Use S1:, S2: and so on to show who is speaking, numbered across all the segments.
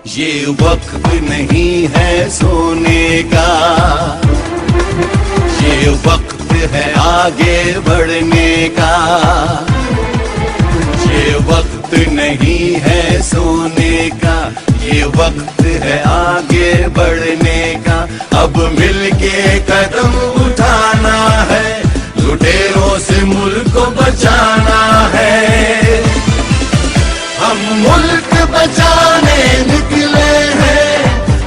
S1: ये वक्त नहीं है सोने का, ये वक्त है आगे बढ़ने का। ये वक्त नहीं है सोने का, ये वक्त है आगे बढ़ने का। अब मिलके कदम उठाना है, लुटेरों से मुल्क को बचाना है। हम मुल्क बचाने निकले हैं,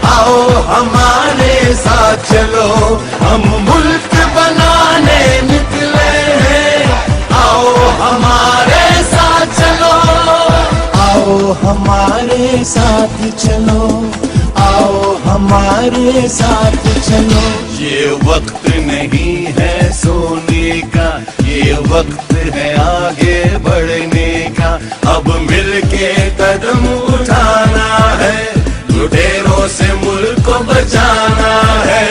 S1: आओ हमारे साथ चलो। हम मुल्क बनाने निकले हैं, आओ हमारे साथ चलो। आओ हमारे साथ चलो, आओ हमारे साथ चलो। ये वक्त नहीं है सोने का, ये वक्त है आगे बढ़ने का। अब मिलके कदम उठाना है, लुटेरों से मुल्क को बचाना है।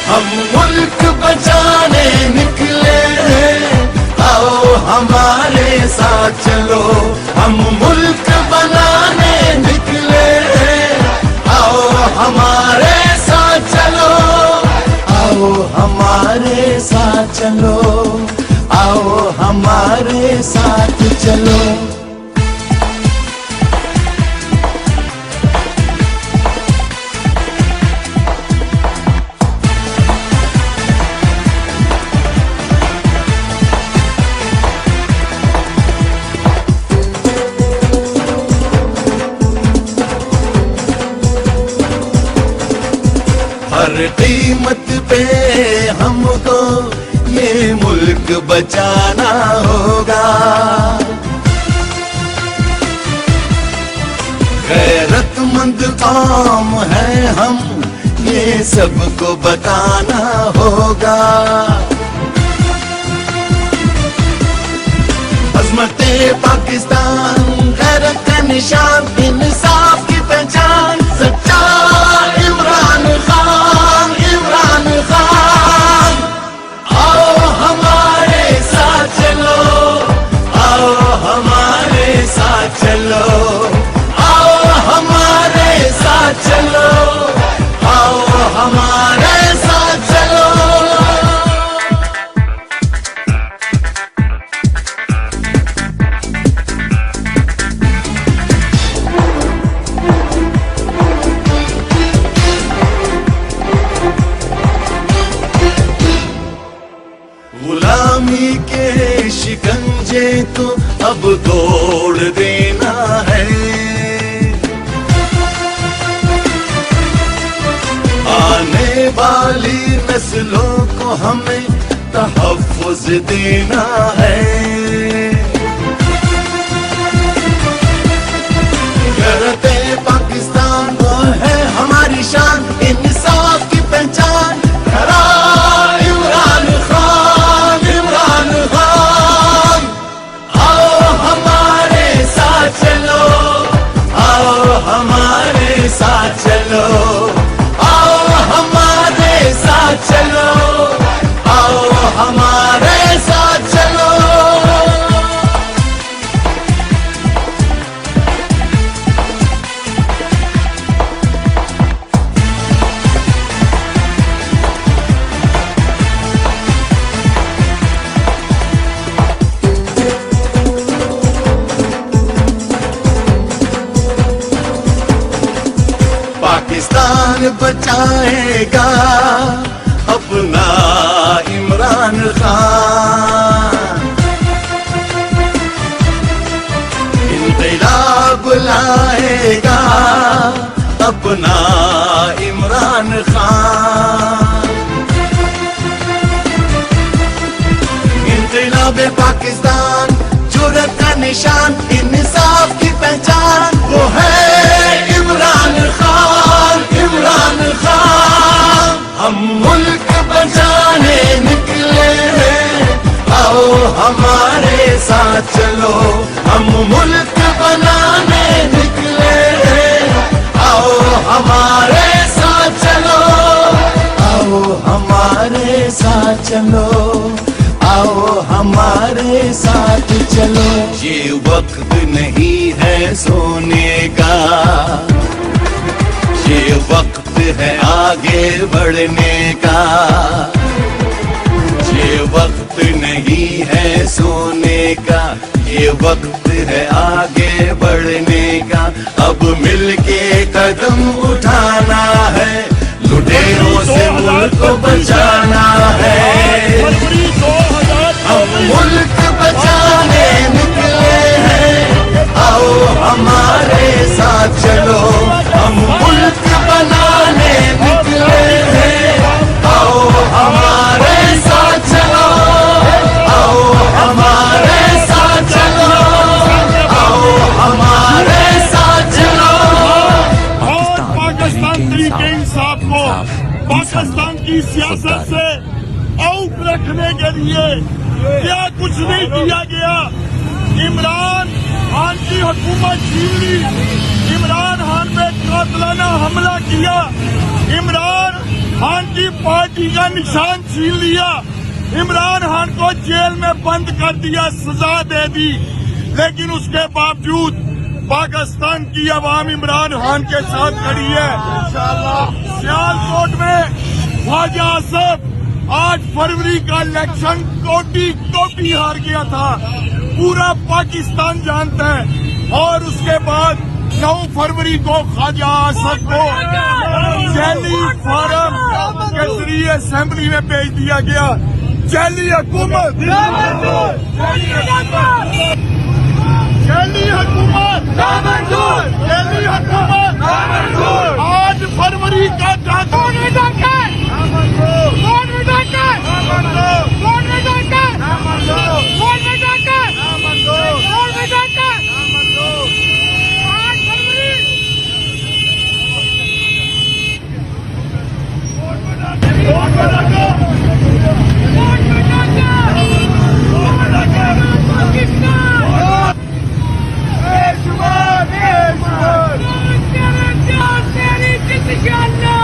S1: हम मुल्क बचाने निकले हैं, आओ हमारे साथ चलो। हम मुल्क बनाने निकले हैं, आओ हमारे साथ चलो। आओ हमारे साथ चलो, आओ हमारे साथ चलो। हर कीमत पे हमको ये मुल्क बचाना होगा। गैरतमंद कौम है हम, ये सबको बताना होगा। अज़मते पाकिस्तान, गैरत का निशान, इंसाफ की पहचान, सच्चा इमरान खान, इमरान खान। आओ हमारे साथ चलो, आओ हमारे साथ चलो। आओ हमारे साथ चलो, आओ हमारे साथ चलो। गुलामी के शिकंजे तो अब तोड़ देना है। आने वाली नस्लों को हमें तहफ़्फ़ुज़ देना है। गैरते पाकिस्तान वो है हमारी शान, इंसाफ की पहचान। खरा इमरान खान, इमरान खान। आओ हमारे साथ चलो, आओ हमारे साथ चलो। आओ हमारे साथ चलो, आओ हमारे साथ चलो। पाकिस्तान बचाएगा अपना इमरान खान। इंक़िलाब लाएगा अपना इमरान खान। इंक़िलाब पाकिस्तान, जुर्रत का निशान, इंसाफ की पहचान। वो है इमरान खान, इमरान खान। हम मुल्क बचाने निकले हैं, आओ हमारे साथ चलो। हम मुल्क बनाने निकले हैं, आओ हमारे साथ चलो। आओ हमारे साथ चलो, आओ हमारे साथ चलो। ये वक्त नहीं है सोने का, आगे बढ़ने का। ये वक्त नहीं है सोने का, ये वक्त है आगे बढ़ने का। अब मिलके कदम उठाना है, लुटेरों से मुल्क को बचाना है। हम मुल्क बचाने निकले हैं, आओ हमारे साथ चलो। हम मुल्क बनाने निकले हैं, आओ हमारे साथ चलो। आओ हमारे साथ चलो, आओ हमारे साथ चलो।
S2: और पाकिस्तान तरीके इंसाफ को पाकिस्तान की सियासत से आउट रखने के लिए क्या कुछ नहीं किया गया। इमरान खान की हुकूमत छीन ली, इमरान खान पे कातलाना हमला किया, इमरान खान की पार्टी का निशान छीन लिया, इमरान खान को जेल में बंद कर दिया, सजा दे दी। लेकिन उसके बावजूद पाकिस्तान की अवाम इमरान खान के साथ खड़ी है। सियालकोट में ख्वाजा आसिफ 8 फरवरी का इलेक्शन कोटी हार गया था, पूरा पाकिस्तान जानता है। और उसके बाद 9 फरवरी को ख्वाजा आसिफ को जैली फार्म के जरिए असेंबली में भेज दिया गया। जैली हुकूमत, जैली हुकूमत, जैली हुकूमत। 8 फरवरी का
S3: तेरी जिंदगी